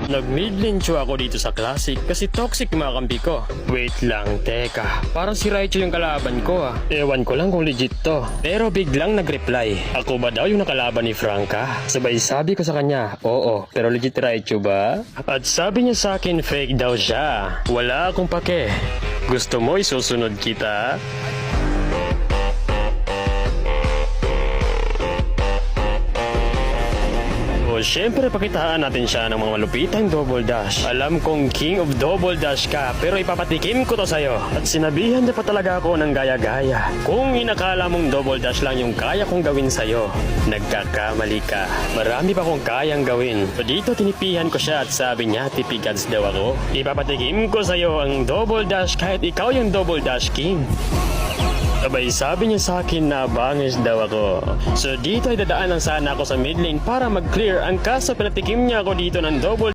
Nag-mid-lane Cho ako dito sa Classic kasi toxic yung mga kampi ko. Wait lang, teka. Parang si Raichu yung kalaban ko ah. Ewan ko lang kung legit to. Pero biglang nag-reply. Ako ba daw yung nakalaban ni Franca? Sabay sabi ko sa kanya, oo, pero legit Raichu ba? At sabi niya sa akin fake daw siya. Wala akong pake. Gusto mo isusunod kita? O syempre pakitaan natin siya ng mga malupitang double dash. Alam kong king of double dash ka pero ipapatikim ko to sa'yo. At sinabihan niya pa talaga ako ng gaya-gaya. Kung inakala mong double dash lang yung kaya kong gawin sa'yo, nagkakamali ka. Marami pa kong kayang gawin. So dito tinipihan ko siya at sabi niya tipigads daw ako. Ipapatikim ko sa'yo ang double dash kahit ikaw yung double dash king. Sabay sabi niya sa akin na bangis daw ako. So dito ay dadaan lang sana ako sa mid lane para mag-clear ang kaso pinatikim niya ako dito ng double